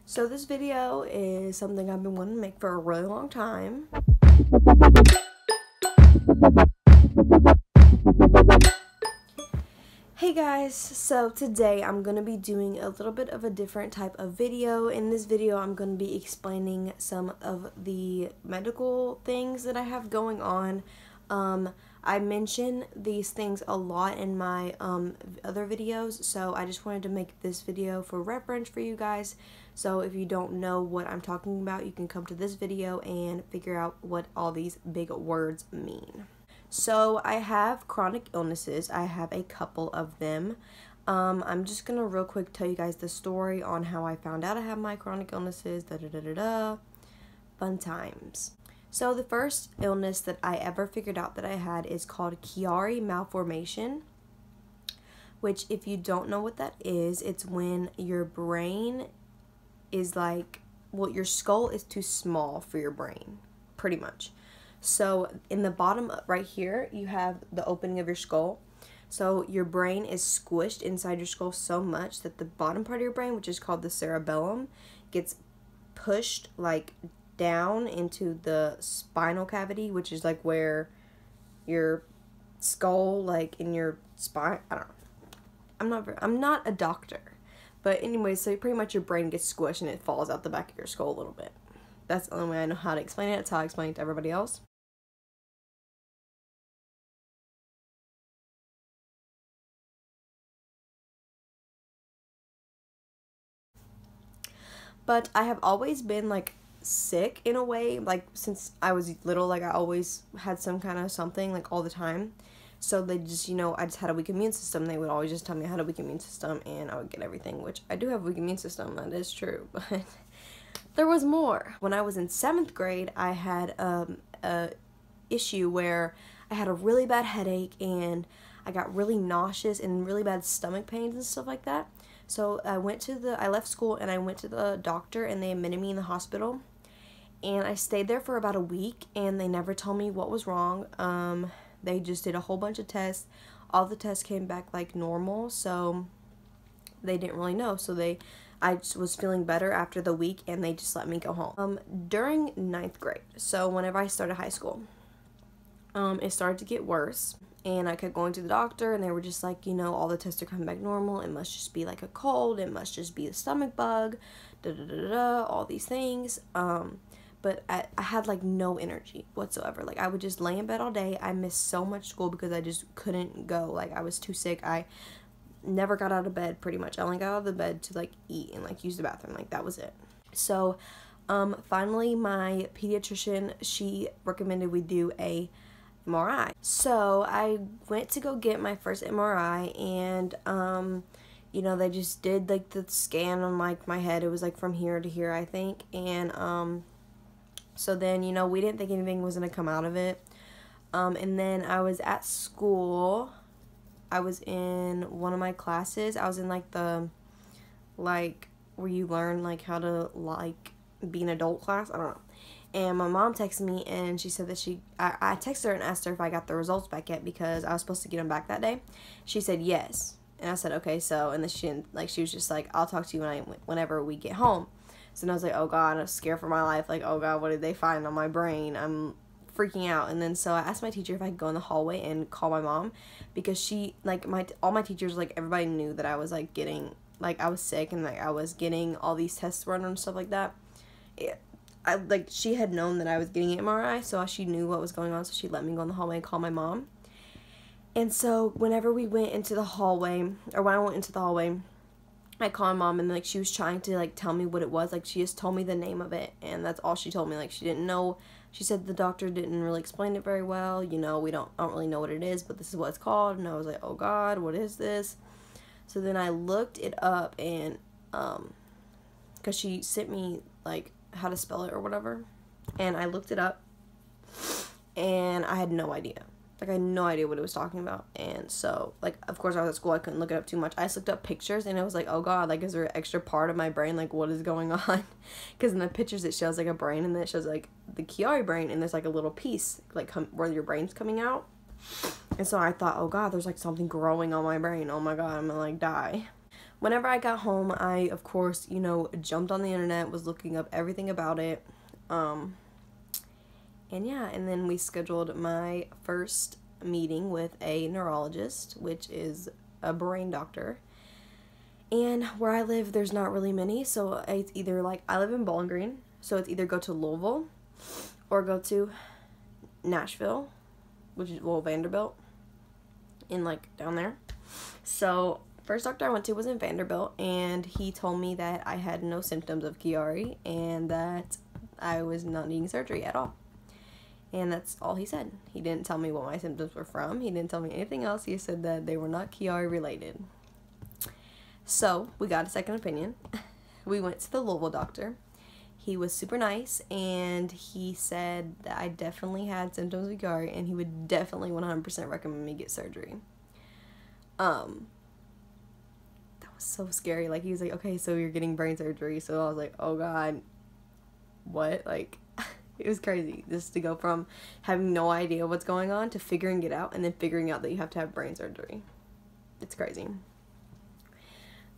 So this video is something I've been wanting to make for a really long time. Hey guys, so today I'm going to be doing a little bit of a different type of video. In this video I'm going to be explaining some of the medical things that I have going on. I mention these things a lot in my other videos, so I just wanted to make this video for reference for you guys. So if you don't know what I'm talking about, you can come to this video and figure out what all these big words mean. So I have chronic illnesses. I have a couple of them. I'm just gonna real quick tell you guys the story on how I found out I have my chronic illnesses. Fun times. So the first illness that I ever figured out that I had is called Chiari malformation, which, if you don't know what that is, it's when your brain is like, well, your skull is too small for your brain, pretty much. So in the bottom right here, you have the opening of your skull. So your brain is squished inside your skull so much that the bottom part of your brain, which is called the cerebellum, gets pushed like down into the spinal cavity, which is like where your skull, like in your spine, I don't know. I'm not a doctor. But anyway, so pretty much your brain gets squished and it falls out the back of your skull a little bit. That's the only way I know how to explain it. That's how I explain it to everybody else. But I have always been like sick in a way, like since I was little. Like I always had some kind of something, like all the time. So they just, I just had a weak immune system. They would always just tell me I had a weak immune system and I would get everything, which I do have a weak immune system, that is true, but there was more. When I was in 7th grade, I had a issue where I had a really bad headache and I got really nauseous and really bad stomach pains and stuff like that. So I left school and I went to the doctor and they admitted me in the hospital. And I stayed there for about a week and they never told me what was wrong. They just did a whole bunch of tests. All the tests came back like normal, so they didn't really know. So I just was feeling better after the week and they just let me go home. During 9th grade, so whenever I started high school, it started to get worse. And I kept going to the doctor and they were just like, all the tests are coming back normal. It must just be like a cold. It must just be a stomach bug, all these things. But I had like no energy whatsoever. Like I would just lay in bed all day. I missed so much school because I just couldn't go. Like I was too sick. I never got out of bed pretty much. I only got out of the bed to like eat and like use the bathroom. Like that was it. So finally my pediatrician, she recommended we do a MRI. So I went to go get my first MRI and they just did like the scan on like my head. It was like from here to here, I think. And so then we didn't think anything was gonna come out of it. And then I was at school. I was in one of my classes. I was in like the where you learn like how to like be an adult class. I don't know. And my mom texted me and she said that I texted her and asked her if I got the results back yet because I was supposed to get them back that day. She said yes. And I said, okay, so, and then she was just like, I'll talk to you whenever we get home. So then I was like, oh God, I'm scared for my life. Like, oh God, what did they find on my brain? I'm freaking out. And then so I asked my teacher if I could go in the hallway and call my mom because she, like, all my teachers, like, everybody knew that I was like I was sick and like I was getting all these tests run and stuff like that. She had known that I was getting an MRI, so she knew what was going on, so she let me go in the hallway and call my mom. And so whenever we went into the hallway, or when I went into the hallway, I called my mom, and like she was trying to like tell me what it was. Like she just told me the name of it, and that's all she told me. Like she didn't know. She said the doctor didn't really explain it very well. I don't really know what it is, but this is what it's called. And I was like, oh God, what is this? So then I looked it up, and because she sent me like how to spell it or whatever, and I looked it up and I had no idea. Like I had no idea what it was talking about. And so like of course I was at school, I couldn't look it up too much. I just looked up pictures and it was like, oh God, like is there an extra part of my brain, like what is going on? Because in the pictures it shows like a brain and then it shows like the Chiari brain and there's like a little piece like where your brain's coming out. And so I thought, oh God, there's like something growing on my brain. Oh my God, I'm gonna like die. whenever I got home, I, of course, you know, jumped on the internet, was looking up everything about it. And yeah, and then we scheduled my first meeting with a neurologist, which is a brain doctor. And where I live, there's not really many, so it's either like, I live in Bowling Green, so it's either go to Louisville or go to Nashville, which is, well, Vanderbilt, in like down there. So first doctor I went to was in Vanderbilt, and he told me that I had no symptoms of Chiari and that I was not needing surgery at all. And that's all he said. He didn't tell me what my symptoms were from. He didn't tell me anything else. He said that they were not Chiari related. So we got a second opinion. We went to the Louisville doctor. He was super nice, and he said that I definitely had symptoms of Chiari, and he would definitely 100% recommend me get surgery. That was so scary. Like, he was like, okay, so you're getting brain surgery. So I was like, oh God, what? Like, it was crazy just to go from having no idea what's going on to figuring it out, and then figuring out that you have to have brain surgery. It's crazy.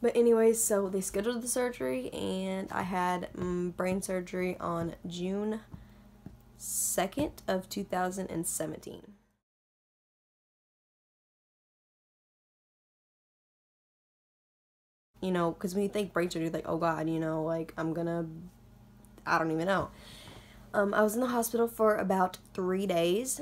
But anyways, so they scheduled the surgery, and I had brain surgery on June 2nd of 2017. You know, because when you think brain surgery, like, oh God, you know, like, I don't even know. I was in the hospital for about 3 days,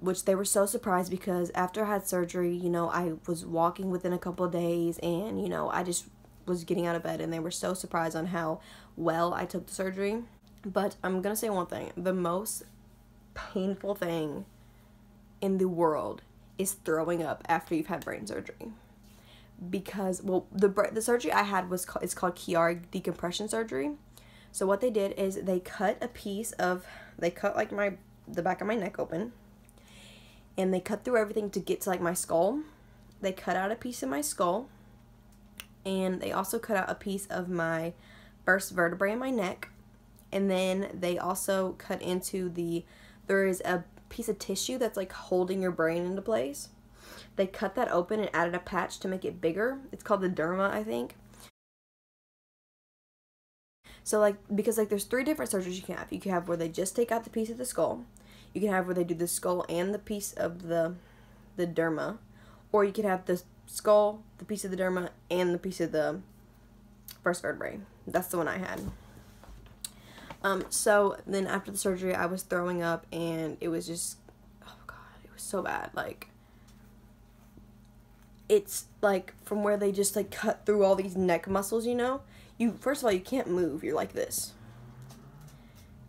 which they were so surprised because after I had surgery, you know, I was walking within a couple of days, and, you know, I just was getting out of bed, and they were so surprised on how well I took the surgery. But I'm going to say one thing. The most painful thing in the world is throwing up after you've had brain surgery. Because, well, the surgery I had it's called Chiari decompression surgery. So what they did is they cut like the back of my neck open, and they cut through everything to get to like my skull. They cut out a piece of my skull, and they also cut out a piece of my first vertebrae in my neck, and then they also cut into there is a piece of tissue that's like holding your brain into place. They cut that open and added a patch to make it bigger. It's called the derma, I think. So, like, because, like, there's 3 different surgeries you can have. You can have where they just take out the piece of the skull. You can have where they do the skull and the piece of the derma. Or you could have the skull, the piece of the derma, and the piece of the first vertebrae. That's the one I had. So, then after the surgery, I was throwing up, and it was just, oh God, it was so bad. Like, it's, like, from where they just, like, cut through all these neck muscles, you know? First of all, you can't move. You're like this.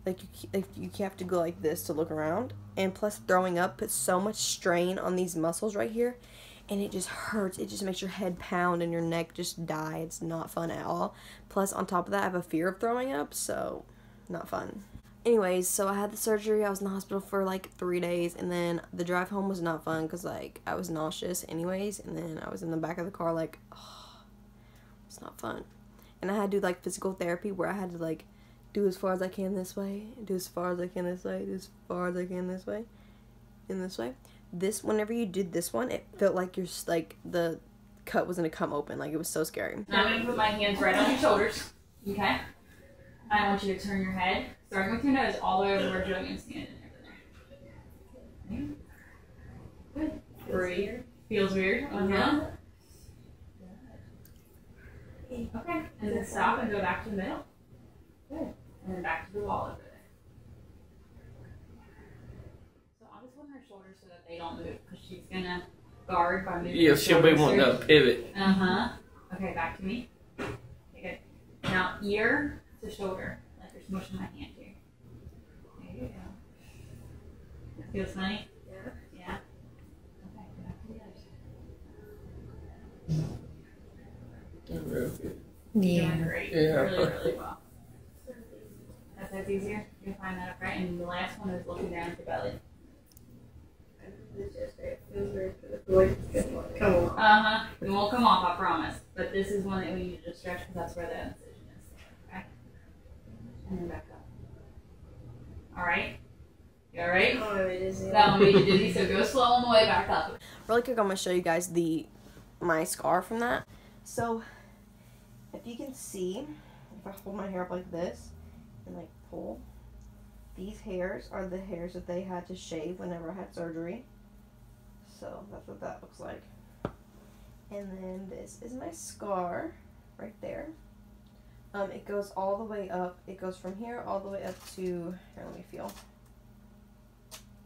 Like, you have to go like this to look around. And plus, throwing up puts so much strain on these muscles right here. And it just hurts. It just makes your head pound and your neck just die. It's not fun at all. Plus, on top of that, I have a fear of throwing up. So, not fun. Anyways, so I had the surgery. I was in the hospital for like 3 days. And then the drive home was not fun because, like, I was nauseous anyways. And then I was in the back of the car like, oh, it's not fun. And I had to do, like, physical therapy where I had to, like, do as far as I can this way, do as far as I can this way, do as far as I can this way, and this way. Whenever you did this one, it felt like the cut was going to come open. Like, it was so scary. Now I'm going to put my hands right on your shoulders, okay? I want you to turn your head, starting with your nose, all the way over where Joe and standing over there. Good. Breathe. Feels weird. Uh-huh. Okay, and then stop and go back to the middle. Good. And then back to the wall over there. So I'll just hold her shoulders so that they don't move, because she's going to guard by moving. Yeah, she'll be wanting to pivot. Uh-huh. Okay, back to me. Okay, good. Now, ear to shoulder, like you're smushing my hand here. There you go. That feels funny? Yeah. Yeah? Okay, go back to the other side. Real good. Yeah. Doing great. Yeah. Really, really well. That's easier. You'll find that up right. And the last one is looking down at your belly. Come on. Uh-huh. It won't come off, I promise. But this is one that we need to just stretch because that's where the incision is. Okay? And then back up. Alright? You alright? That one made you dizzy, so go slow on the way back up. Really quick, I'm going to show you guys my scar from that. So, if you can see, if I hold my hair up like this and like pull, these hairs are the hairs that they had to shave whenever I had surgery. So that's what that looks like. And then this is my scar right there. It goes all the way up. It goes from here all the way up to, here, let me feel.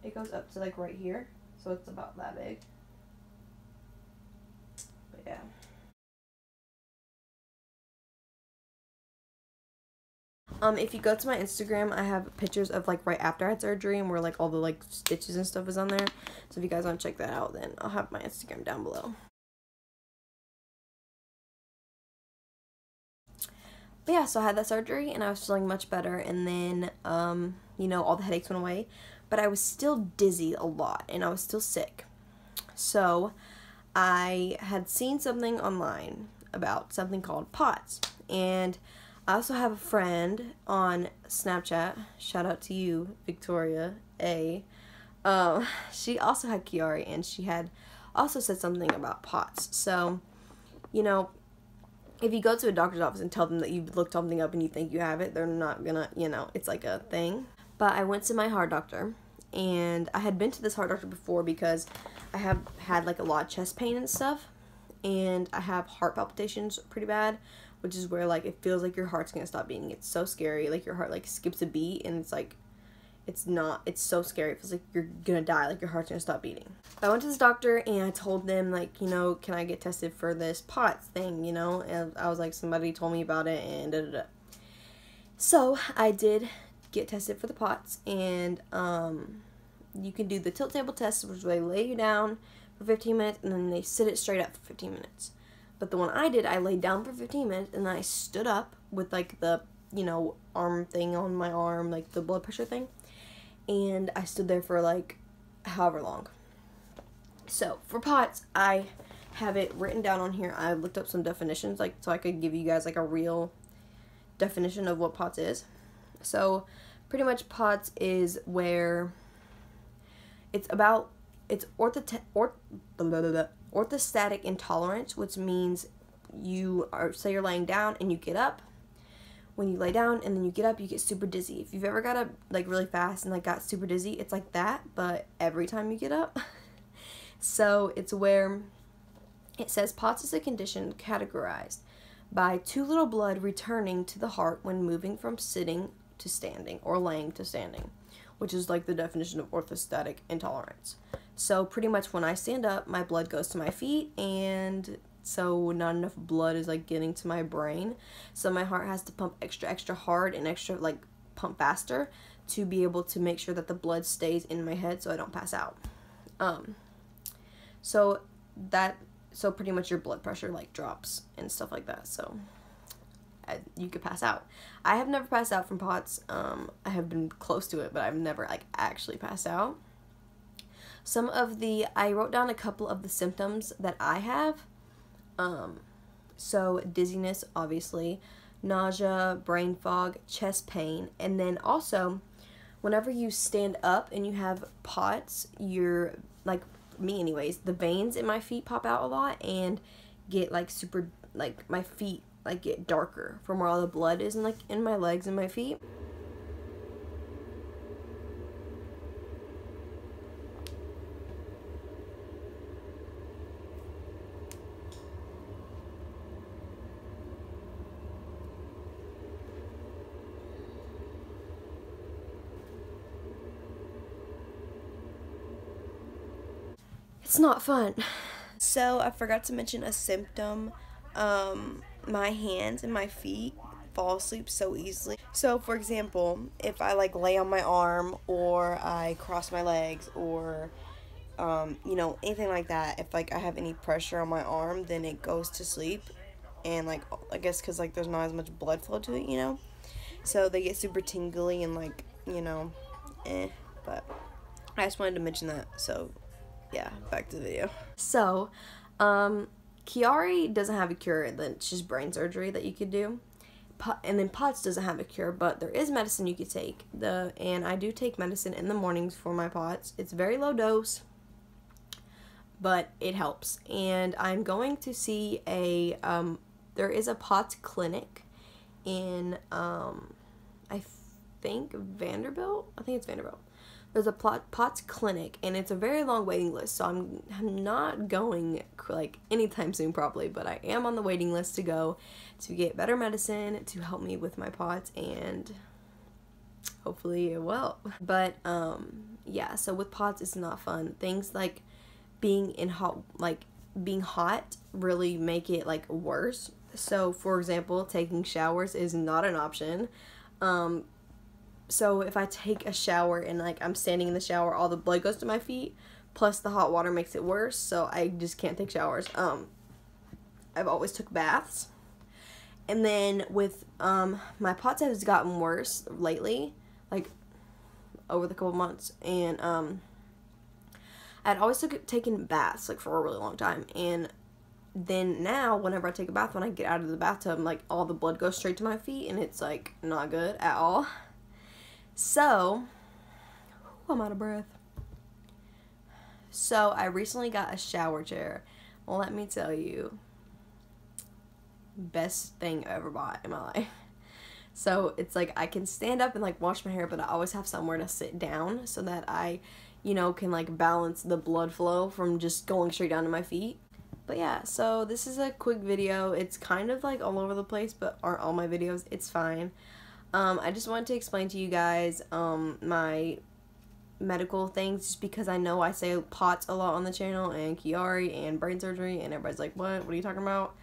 It goes up to like right here. So it's about that big. But yeah. If you go to my Instagram, I have pictures of like right after I had surgery and where like all the like stitches and stuff is on there. So if you guys want to check that out, then I'll have my Instagram down below. But yeah, so I had that surgery and I was feeling much better, and then you know, all the headaches went away, but I was still dizzy a lot and I was still sick. So I had seen something online about something called POTS, and I also have a friend on Snapchat, shout out to you, Victoria A. She also had Chiari, and she had also said something about POTS. So, you know, if you go to a doctor's office and tell them that you looked something up and you think you have it, they're not gonna, you know, it's like a thing. But I went to my heart doctor, and I had been to this heart doctor before because I have had like a lot of chest pain and stuff, and I have heart palpitations pretty bad, which is where like it feels like your heart's gonna stop beating. It's so scary, like your heart like skips a beat, and it's like, it's so scary. It feels like you're gonna die, like your heart's gonna stop beating. I went to this doctor and I told them, like, you know, can I get tested for this POTS thing, you know? And I was like, somebody told me about it, and da da da. So I did get tested for the POTS, and you can do the tilt table test, which is where they lay you down for 15 minutes and then they sit it straight up for 15 minutes. But the one I did, I laid down for 15 minutes and then I stood up with like the, you know, arm thing on my arm, like the blood pressure thing. And I stood there for like however long. So for POTS, I have it written down on here. I looked up some definitions, like, so I could give you guys like a real definition of what POTS is. So pretty much POTS is where it's about, it's orthostatic intolerance, which means you are, say you're laying down and you get up. When you lay down and then you get up, you get super dizzy. If you've ever got up like really fast and like got super dizzy, it's like that, but every time you get up. So it's where it says POTS is a condition categorized by too little blood returning to the heart when moving from sitting to standing or laying to standing, which is like the definition of orthostatic intolerance. So pretty much when I stand up, my blood goes to my feet, and so not enough blood is like getting to my brain. So my heart has to pump extra hard and extra like pump faster to be able to make sure that the blood stays in my head so I don't pass out. So pretty much your blood pressure like drops and stuff like that. So you could pass out. I have never passed out from POTS. I have been close to it, but I've never like actually passed out. I wrote down a couple of the symptoms that I have. So dizziness, obviously, nausea, brain fog, chest pain, and then also whenever you stand up and you have POTS, you're like me anyways, the veins in my feet pop out a lot and get like super, like my feet like get darker from where all the blood is in my legs and my feet. It's not fun. So I forgot to mention a symptom. My hands and my feet fall asleep so easily. So for example, if I like lay on my arm or I cross my legs or you know, anything like that, if like I have any pressure on my arm, then it goes to sleep. And like, I guess because like there's not as much blood flow to it, you know, so they get super tingly and like, you know, but I just wanted to mention that. So yeah, back to the video. So Chiari doesn't have a cure, it's just brain surgery that you could do. And then POTS doesn't have a cure, but there is medicine you could take. And I do take medicine in the mornings for my POTS. It's very low dose, but it helps. And I'm going to see a there is a POTS clinic in I think Vanderbilt. I think it's Vanderbilt. There's a POTS clinic, and it's a very long waiting list, so I'm not going like anytime soon probably, but I am on the waiting list to go to get better medicine to help me with my POTS, and hopefully it will. But yeah, so with POTS it's not fun. Things like being hot really make it like worse. So for example, taking showers is not an option. So if I take a shower and like I'm standing in the shower, all the blood goes to my feet, plus the hot water makes it worse, so I just can't take showers. I've always took baths. And then with my POTS has gotten worse lately, like over the couple months, and I'd always taken baths like for a really long time, and then now whenever I take a bath, when I get out of the bathtub, like all the blood goes straight to my feet, and it's like not good at all. So I'm out of breath. So I recently got a shower chair. Well, let me tell you, best thing I ever bought in my life. So it's like I can stand up and like wash my hair, but I always have somewhere to sit down so that I, you know, can like balance the blood flow from just going straight down to my feet. But yeah, so this is a quick video. It's kind of like all over the place, but aren't all my videos. It's fine. I just wanted to explain to you guys my medical things, just because I know I say POTS a lot on the channel, and Chiari and brain surgery, and everybody's like, what are you talking about?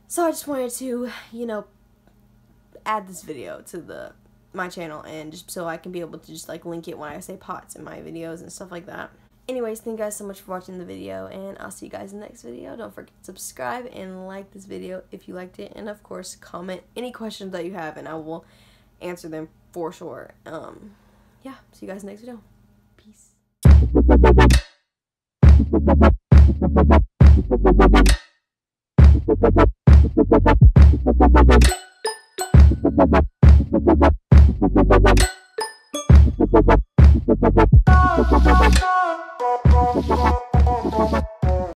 So I just wanted to, you know, add this video to my channel, and just so I can be able to just like link it when I say POTS in my videos and stuff like that. Anyways, thank you guys so much for watching the video, and I'll see you guys in the next video. Don't forget to subscribe and like this video if you liked it, and of course comment any questions that you have, and I will answer them for sure. Yeah, see you guys in the next video. Peace.